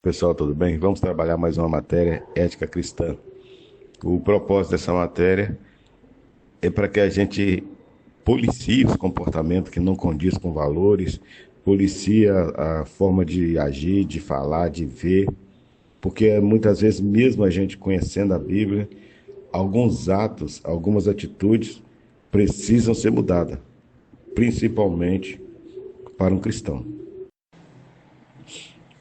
Pessoal, tudo bem? Vamos trabalhar mais uma matéria, ética cristã. O propósito dessa matéria é para que a gente policie os comportamentos que não condiz com valores, policie a forma de agir, de falar, de ver, porque muitas vezes, mesmo a gente conhecendo a Bíblia, alguns atos, algumas atitudes precisam ser mudadas, principalmente para um cristão.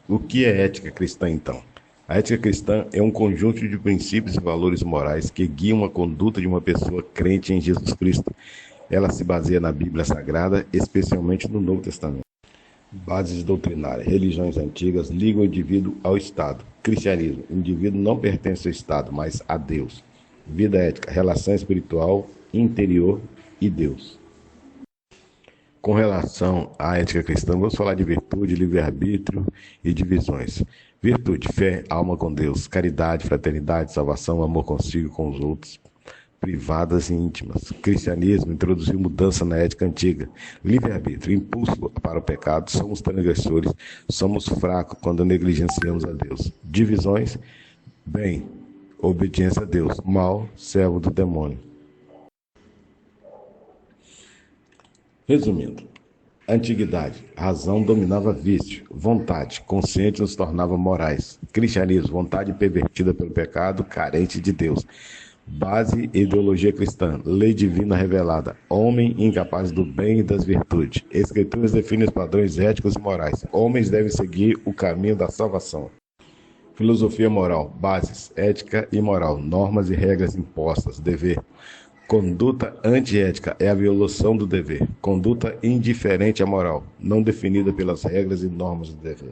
O que é ética cristã, então? A ética cristã é um conjunto de princípios e valores morais que guiam a conduta de uma pessoa crente em Jesus Cristo. Ela se baseia na Bíblia Sagrada, especialmente no Novo Testamento. Bases doutrinárias. Religiões antigas ligam o indivíduo ao Estado. Cristianismo. O indivíduo não pertence ao Estado, mas a Deus. Vida ética. Relação espiritual, interior e Deus. Com relação à ética cristã, vamos falar de virtude, livre-arbítrio e divisões. Virtude, fé, alma com Deus, caridade, fraternidade, salvação, amor consigo e com os outros, privadas e íntimas. Cristianismo introduziu mudança na ética antiga. Livre-arbítrio, impulso para o pecado, somos transgressores, somos fracos quando negligenciamos a Deus. Divisões, bem, obediência a Deus, mal, servo do demônio. Resumindo, antiguidade, razão dominava vício, vontade, consciente nos tornava morais. Cristianismo, vontade pervertida pelo pecado, carente de Deus. Base, ideologia cristã, lei divina revelada, homem incapaz do bem e das virtudes. Escrituras definem os padrões éticos e morais. Homens devem seguir o caminho da salvação. Filosofia moral, bases, ética e moral, normas e regras impostas, dever. Conduta antiética é a violação do dever. Conduta indiferente à moral, não definida pelas regras e normas do dever.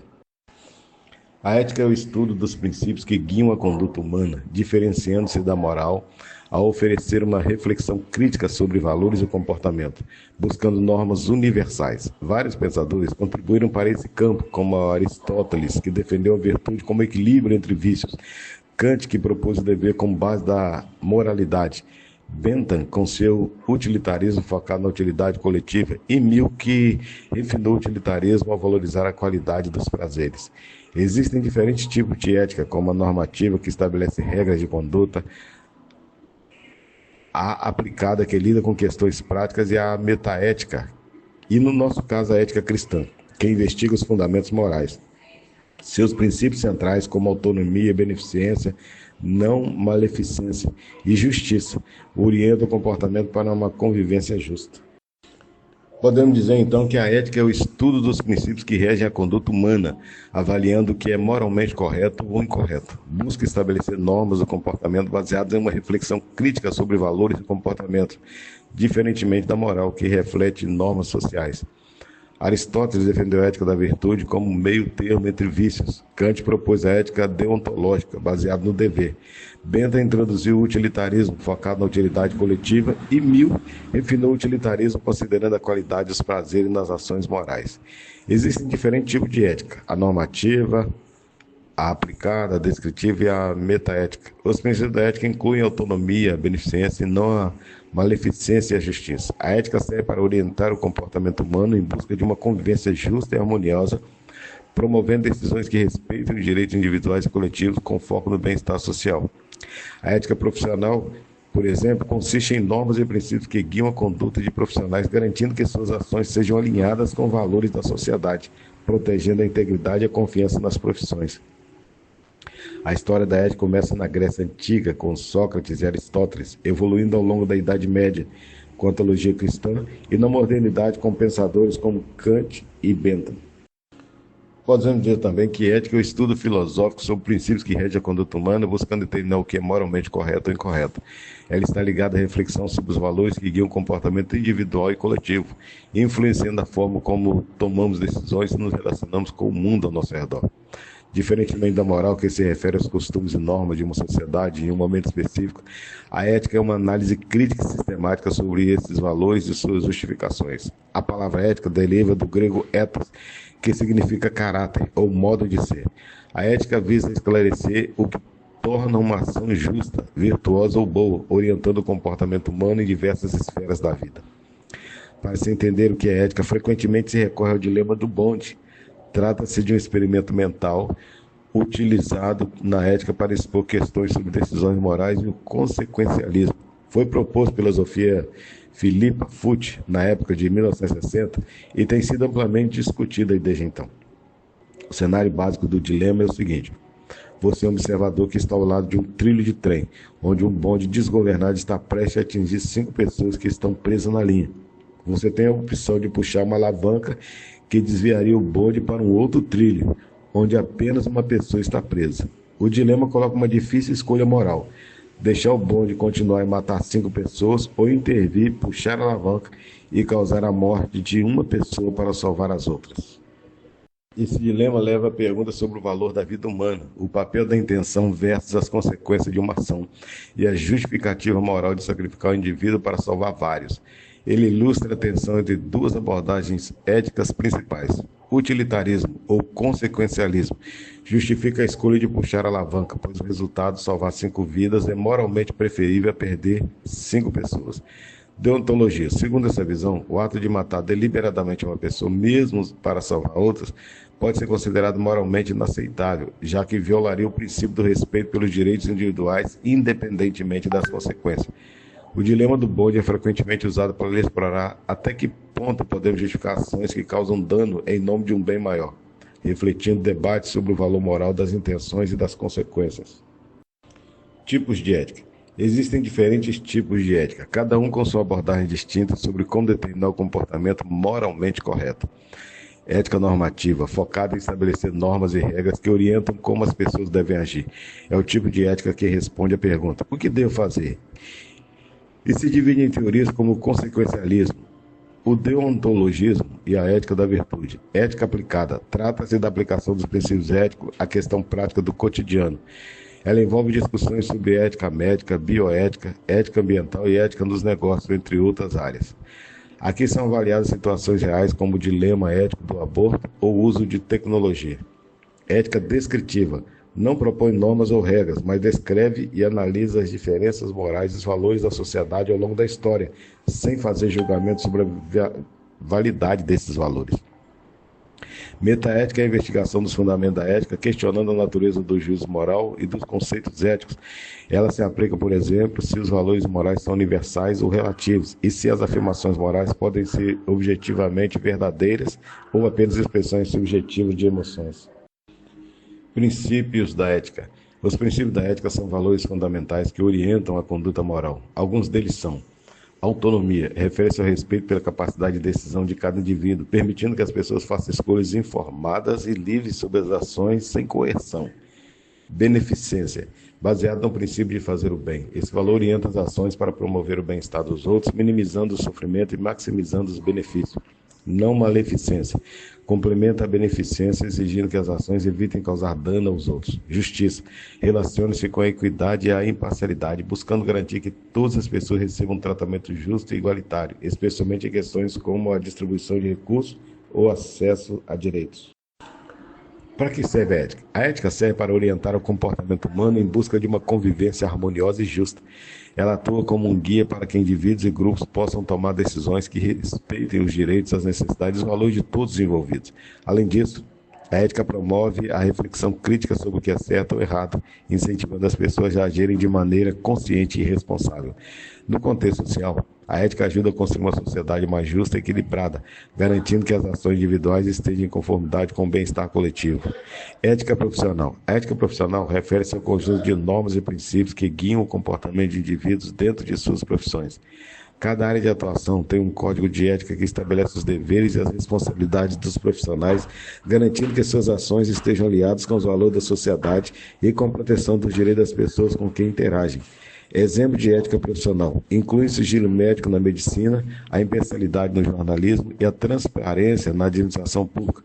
A ética é o estudo dos princípios que guiam a conduta humana, diferenciando-se da moral ao oferecer uma reflexão crítica sobre valores e comportamento, buscando normas universais. Vários pensadores contribuíram para esse campo, como Aristóteles, que defendeu a virtude como equilíbrio entre vícios, Kant, que propôs o dever como base da moralidade, Bentham, com seu utilitarismo focado na utilidade coletiva, e Mill, que refinou o utilitarismo ao valorizar a qualidade dos prazeres. Existem diferentes tipos de ética, como a normativa, que estabelece regras de conduta, a aplicada, que lida com questões práticas, e a metaética, e no nosso caso a ética cristã, que investiga os fundamentos morais. Seus princípios centrais, como autonomia, beneficência, não maleficência e justiça, orientam o comportamento para uma convivência justa. Podemos dizer então que a ética é o estudo dos princípios que regem a conduta humana, avaliando o que é moralmente correto ou incorreto. Busca estabelecer normas do comportamento baseadas em uma reflexão crítica sobre valores e comportamentos, diferentemente da moral, que reflete normas sociais. Aristóteles defendeu a ética da virtude como meio termo entre vícios. Kant propôs a ética deontológica, baseada no dever. Bentham introduziu o utilitarismo, focado na utilidade coletiva, e Mill refinou o utilitarismo, considerando a qualidade dos prazeres nas ações morais. Existem diferentes tipos de ética: a normativa, a aplicada, a descritiva e a metaética. Os princípios da ética incluem a autonomia, a beneficência e não a maleficência e a justiça. A ética serve para orientar o comportamento humano em busca de uma convivência justa e harmoniosa, promovendo decisões que respeitem os direitos individuais e coletivos com foco no bem-estar social. A ética profissional, por exemplo, consiste em normas e princípios que guiam a conduta de profissionais, garantindo que suas ações sejam alinhadas com valores da sociedade, protegendo a integridade e a confiança nas profissões. A história da ética começa na Grécia Antiga, com Sócrates e Aristóteles, evoluindo ao longo da Idade Média, com a teologia cristã, e na modernidade com pensadores como Kant e Bentham. Podemos dizer também que ética é o estudo filosófico sobre princípios que regem a conduta humana, buscando determinar o que é moralmente correto ou incorreto. Ela está ligada à reflexão sobre os valores que guiam o comportamento individual e coletivo, influenciando a forma como tomamos decisões e nos relacionamos com o mundo ao nosso redor. Diferentemente da moral, que se refere aos costumes e normas de uma sociedade em um momento específico, a ética é uma análise crítica e sistemática sobre esses valores e suas justificações. A palavra ética deriva do grego ethos, que significa caráter ou modo de ser. A ética visa esclarecer o que torna uma ação justa, virtuosa ou boa, orientando o comportamento humano em diversas esferas da vida. Para se entender o que é ética, frequentemente se recorre ao dilema do bonde. Trata-se de um experimento mental, utilizado na ética para expor questões sobre decisões morais e o consequencialismo. Foi proposto pela filosofia Philippa Foot na época de 1960 e tem sido amplamente discutida desde então. O cenário básico do dilema é o seguinte: você é um observador que está ao lado de um trilho de trem, onde um bonde desgovernado está prestes a atingir 5 pessoas que estão presas na linha. Você tem a opção de puxar uma alavanca que desviaria o bonde para um outro trilho, onde apenas uma pessoa está presa. O dilema coloca uma difícil escolha moral: deixar o bonde continuar e matar 5 pessoas ou intervir, puxar a alavanca e causar a morte de uma pessoa para salvar as outras. Esse dilema leva a pergunta sobre o valor da vida humana, o papel da intenção versus as consequências de uma ação e a justificativa moral de sacrificar o indivíduo para salvar vários. Ele ilustra a tensão entre duas abordagens éticas principais: utilitarismo ou consequencialismo. Justifica a escolha de puxar a alavanca, pois o resultado, salvar 5 vidas, é moralmente preferível a perder 5 pessoas. Deontologia. Segundo essa visão, o ato de matar deliberadamente uma pessoa, mesmo para salvar outras, pode ser considerado moralmente inaceitável, já que violaria o princípio do respeito pelos direitos individuais, independentemente das consequências. O dilema do bonde é frequentemente usado para explorar até que ponto podemos justificar ações que causam dano em nome de um bem maior, refletindo debates sobre o valor moral das intenções e das consequências. Tipos de ética. Existem diferentes tipos de ética, cada um com sua abordagem distinta sobre como determinar o comportamento moralmente correto. Ética normativa, focada em estabelecer normas e regras que orientam como as pessoas devem agir. É o tipo de ética que responde à pergunta: o que devo fazer? E se divide em teorias como o consequencialismo, o deontologismo e a ética da virtude. Ética aplicada. Trata-se da aplicação dos princípios éticos à questão prática do cotidiano. Ela envolve discussões sobre ética médica, bioética, ética ambiental e ética nos negócios, entre outras áreas. Aqui são avaliadas situações reais como o dilema ético do aborto ou o uso de tecnologia. Ética descritiva. Não propõe normas ou regras, mas descreve e analisa as diferenças morais e os valores da sociedade ao longo da história, sem fazer julgamento sobre a validade desses valores. Metaética é a investigação dos fundamentos da ética, questionando a natureza do juízo moral e dos conceitos éticos. Ela se aplica, por exemplo, se os valores morais são universais ou relativos, e se as afirmações morais podem ser objetivamente verdadeiras ou apenas expressões subjetivas de emoções. Princípios da ética. Os princípios da ética são valores fundamentais que orientam a conduta moral. Alguns deles são: autonomia, refere-se ao respeito pela capacidade de decisão de cada indivíduo, permitindo que as pessoas façam escolhas informadas e livres sobre as ações sem coerção. Beneficência, baseado no princípio de fazer o bem. Esse valor orienta as ações para promover o bem-estar dos outros, minimizando o sofrimento e maximizando os benefícios. Não maleficência, complementa a beneficência, exigindo que as ações evitem causar dano aos outros. Justiça, relaciona-se com a equidade e a imparcialidade, buscando garantir que todas as pessoas recebam um tratamento justo e igualitário, especialmente em questões como a distribuição de recursos ou acesso a direitos. Para que serve a ética? A ética serve para orientar o comportamento humano em busca de uma convivência harmoniosa e justa. Ela atua como um guia para que indivíduos e grupos possam tomar decisões que respeitem os direitos, as necessidades e os valores de todos os envolvidos. Além disso, a ética promove a reflexão crítica sobre o que é certo ou errado, incentivando as pessoas a agirem de maneira consciente e responsável. No contexto social, a ética ajuda a construir uma sociedade mais justa e equilibrada, garantindo que as ações individuais estejam em conformidade com o bem-estar coletivo. Ética profissional. A ética profissional refere-se ao conjunto de normas e princípios que guiam o comportamento de indivíduos dentro de suas profissões. Cada área de atuação tem um código de ética que estabelece os deveres e as responsabilidades dos profissionais, garantindo que suas ações estejam alinhadas com os valores da sociedade e com a proteção dos direitos das pessoas com quem interagem. Exemplo de ética profissional: inclui o sigilo médico na medicina, a imparcialidade no jornalismo e a transparência na administração pública.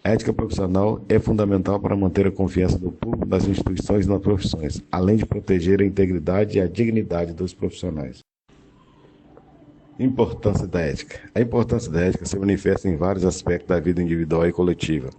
A ética profissional é fundamental para manter a confiança do público nas instituições e nas profissões, além de proteger a integridade e a dignidade dos profissionais. Importância da ética. A importância da ética se manifesta em vários aspectos da vida individual e coletiva.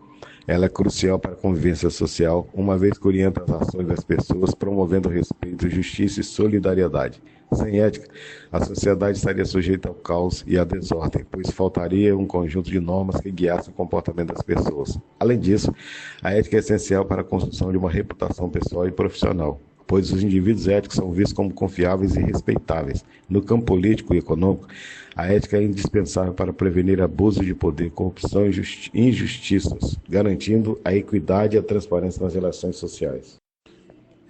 Ela é crucial para a convivência social, uma vez que orienta as ações das pessoas, promovendo respeito, justiça e solidariedade. Sem ética, a sociedade estaria sujeita ao caos e à desordem, pois faltaria um conjunto de normas que guiassem o comportamento das pessoas. Além disso, a ética é essencial para a construção de uma reputação pessoal e profissional, pois os indivíduos éticos são vistos como confiáveis e respeitáveis. No campo político e econômico, a ética é indispensável para prevenir abuso de poder, corrupção e injustiças, garantindo a equidade e a transparência nas relações sociais.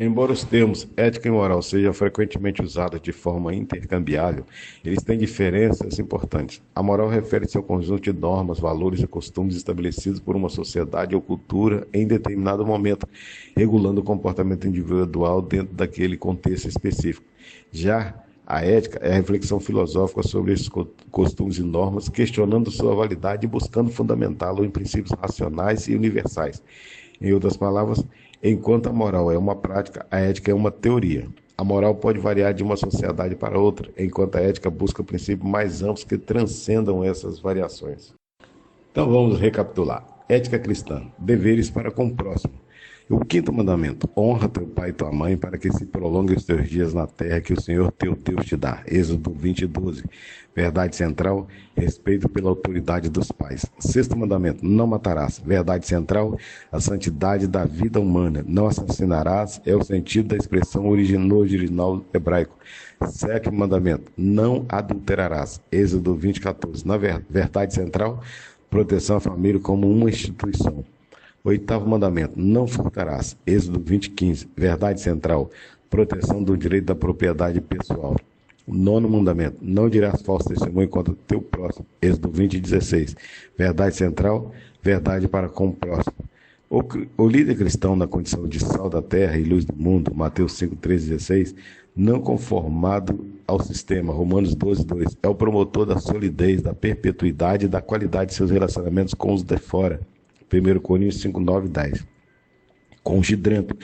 Embora os termos ética e moral sejam frequentemente usados de forma intercambiável, eles têm diferenças importantes. A moral refere-se ao conjunto de normas, valores e costumes estabelecidos por uma sociedade ou cultura em determinado momento, regulando o comportamento individual dentro daquele contexto específico. Já a ética é a reflexão filosófica sobre esses costumes e normas, questionando sua validade e buscando fundamentá-lo em princípios racionais e universais. Em outras palavras, enquanto a moral é uma prática, a ética é uma teoria. A moral pode variar de uma sociedade para outra, enquanto a ética busca princípios mais amplos que transcendam essas variações. Então vamos recapitular. Ética cristã, deveres para com o próximo. O quinto mandamento, honra teu pai e tua mãe para que se prolonguem os teus dias na terra que o Senhor teu Deus te dá. Êxodo 20:12. Verdade central, respeito pela autoridade dos pais. Sexto mandamento, não matarás. Verdade central, a santidade da vida humana. Não assassinarás é o sentido da expressão original hebraico. Sétimo mandamento, não adulterarás. Êxodo 20:14. Na verdade central, proteção à família como uma instituição. Oitavo mandamento, não furtarás. Êxodo 20:15. Verdade central, proteção do direito da propriedade pessoal. Nono mandamento, não dirás falso testemunho contra o teu próximo. Êxodo 20:16. Verdade central, verdade para com o próximo. O líder cristão na condição de sal da terra e luz do mundo, Mateus 5:13-16, não conformado ao sistema, Romanos 12:2, é o promotor da solidez, da perpetuidade e da qualidade de seus relacionamentos com os de fora. 1 Coríntios 5:9-10. Congidrento,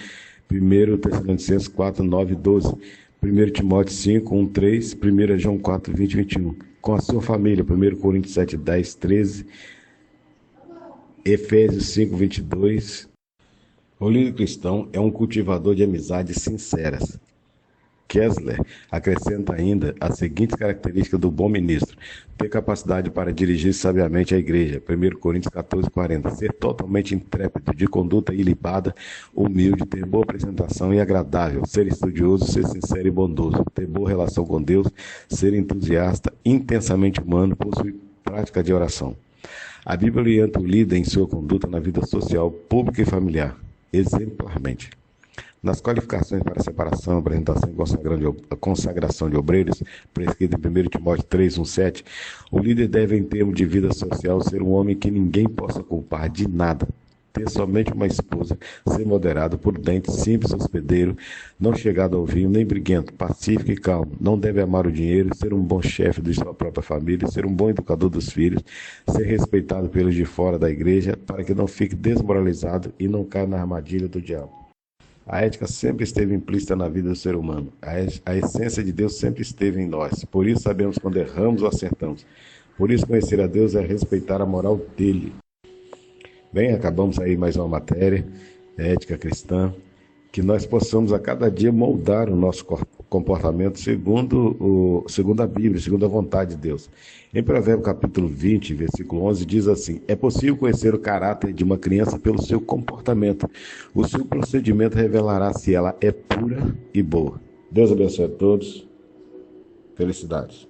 1 Tessalonicenses 4:9-12, 1 Timóteo 5:1-3, 1 João 4:20-21. Com a sua família, 1 Coríntios 7:10-13, Efésios 5:22. O líder cristão é um cultivador de amizades sinceras. Kessler acrescenta ainda as seguintes características do bom ministro: ter capacidade para dirigir sabiamente a igreja, 1 Coríntios 14:40, ser totalmente intrépido, de conduta ilibada, humilde, ter boa apresentação e agradável, ser estudioso, ser sincero e bondoso, ter boa relação com Deus, ser entusiasta, intensamente humano, possuir prática de oração. A Bíblia orienta o líder em sua conduta na vida social, pública e familiar, exemplarmente. Nas qualificações para separação, apresentação e consagração de obreiros, prescrito em 1 Timóteo 3:1-7, o líder deve, em termos de vida social, ser um homem que ninguém possa culpar de nada, ter somente uma esposa, ser moderado, prudente, simples, hospedeiro, não chegado ao vinho, nem briguento, pacífico e calmo, não deve amar o dinheiro, ser um bom chefe de sua própria família, ser um bom educador dos filhos, ser respeitado pelos de fora da igreja, para que não fique desmoralizado e não caia na armadilha do diabo. A ética sempre esteve implícita na vida do ser humano. A essência de Deus sempre esteve em nós. Por isso sabemos quando erramos ou acertamos. Por isso conhecer a Deus é respeitar a moral dele. Bem, acabamos aí mais uma matéria, ética cristã, que nós possamos a cada dia moldar o nosso comportamento segundo a Bíblia, segundo a vontade de Deus. Em Provérbios capítulo 20, versículo 11, diz assim: é possível conhecer o caráter de uma criança pelo seu comportamento. O seu procedimento revelará se ela é pura e boa. Deus abençoe a todos. Felicidades.